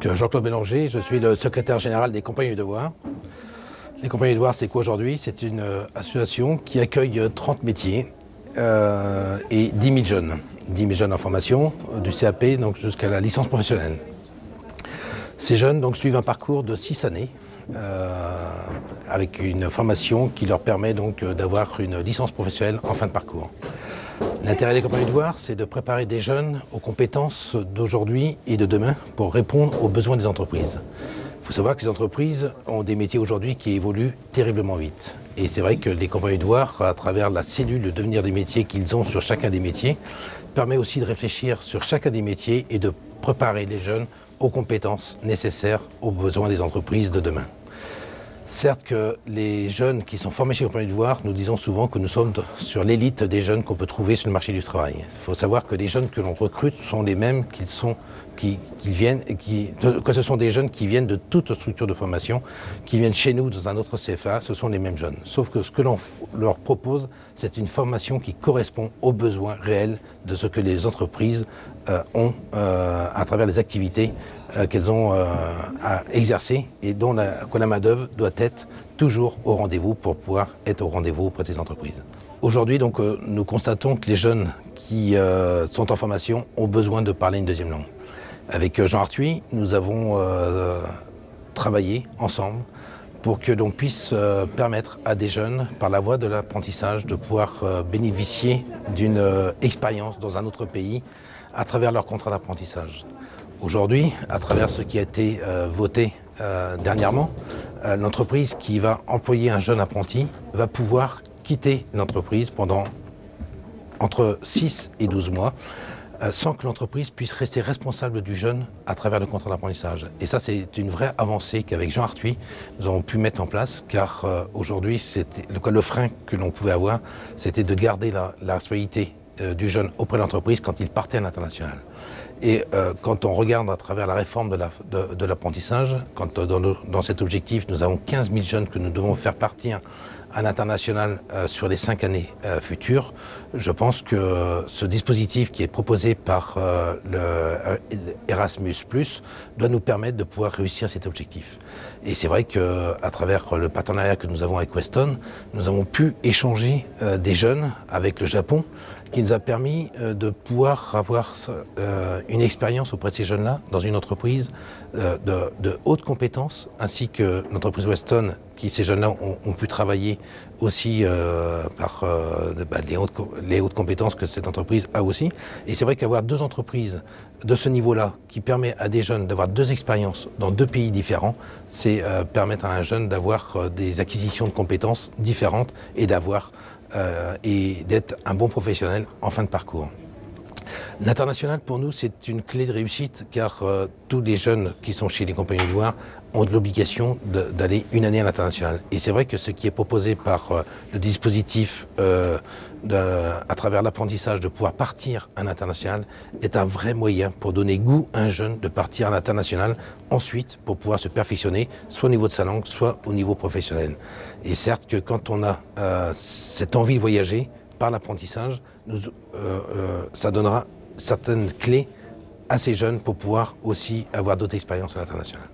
Donc Jean-Claude Bélanger, je suis le secrétaire général des Compagnies du Devoir. Les Compagnies du Devoir, c'est quoi aujourd'hui? C'est une association qui accueille 30 métiers et 10 000 jeunes. 10 000 jeunes en formation, du CAP donc jusqu'à la licence professionnelle. Ces jeunes donc, suivent un parcours de 6 années avec une formation qui leur permet donc d'avoir une licence professionnelle en fin de parcours. L'intérêt des Compagnies du Devoir, c'est de préparer des jeunes aux compétences d'aujourd'hui et de demain pour répondre aux besoins des entreprises. Il faut savoir que les entreprises ont des métiers aujourd'hui qui évoluent terriblement vite. Et c'est vrai que les Compagnies du Devoir, à travers la cellule de devenir des métiers qu'ils ont sur chacun des métiers, permet aussi de réfléchir sur chacun des métiers et de préparer les jeunes aux compétences nécessaires aux besoins des entreprises de demain. Certes que les jeunes qui sont formés chez les Compagnies du Devoir, nous disons souvent que nous sommes sur l'élite des jeunes qu'on peut trouver sur le marché du travail. Il faut savoir que les jeunes que l'on recrute sont les mêmes que ce sont des jeunes qui viennent de toute structure de formation, qui viennent chez nous dans un autre CFA, ce sont les mêmes jeunes. Sauf que ce que l'on leur propose, c'est une formation qui correspond aux besoins réels de ce que les entreprises ont à travers les activités qu'elles ont à exercer et dont la main-d'œuvre doit être toujours au rendez-vous pour pouvoir être au rendez-vous auprès des entreprises. Aujourd'hui, donc, nous constatons que les jeunes qui sont en formation ont besoin de parler une deuxième langue. Avec Jean Arthuis, nous avons travaillé ensemble pour que l'on puisse permettre à des jeunes, par la voie de l'apprentissage, de pouvoir bénéficier d'une expérience dans un autre pays à travers leur contrat d'apprentissage. Aujourd'hui, à travers ce qui a été voté dernièrement, l'entreprise qui va employer un jeune apprenti va pouvoir quitter l'entreprise pendant entre 6 et 12 mois sans que l'entreprise puisse rester responsable du jeune à travers le contrat d'apprentissage. Et ça, c'est une vraie avancée qu'avec Jean Arthuis, nous avons pu mettre en place, car aujourd'hui, le frein que l'on pouvait avoir, c'était de garder la responsabilité du jeune auprès de l'entreprise quand il partait à l'international. Et quand on regarde à travers la réforme de l'apprentissage, quand dans cet objectif, nous avons 15 000 jeunes que nous devons faire partir à l'international sur les 5 années futures, je pense que ce dispositif qui est proposé par le Erasmus+, doit nous permettre de pouvoir réussir cet objectif. Et c'est vrai qu'à travers le partenariat que nous avons avec Weston, nous avons pu échanger des jeunes avec le Japon, qui nous a permis de pouvoir avoir une expérience auprès de ces jeunes-là dans une entreprise de haute compétence, ainsi que l'entreprise Weston, qui ces jeunes-là ont pu travailler aussi par les hautes compétences que cette entreprise a aussi. Et c'est vrai qu'avoir deux entreprises de ce niveau-là, qui permet à des jeunes d'avoir deux expériences dans deux pays différents, c'est permettre à un jeune d'avoir des acquisitions de compétences différentes et d'être un bon professionnel en fin de parcours. L'international, pour nous, c'est une clé de réussite, car tous les jeunes qui sont chez les Compagnies du Devoir ont l'obligation d'aller une année à l'international. Et c'est vrai que ce qui est proposé par le dispositif à travers l'apprentissage de pouvoir partir à l'international est un vrai moyen pour donner goût à un jeune de partir à l'international ensuite pour pouvoir se perfectionner, soit au niveau de sa langue, soit au niveau professionnel. Et certes que quand on a cette envie de voyager, par l'apprentissage, ça donnera certaines clés à ces jeunes pour pouvoir aussi avoir d'autres expériences à l'international.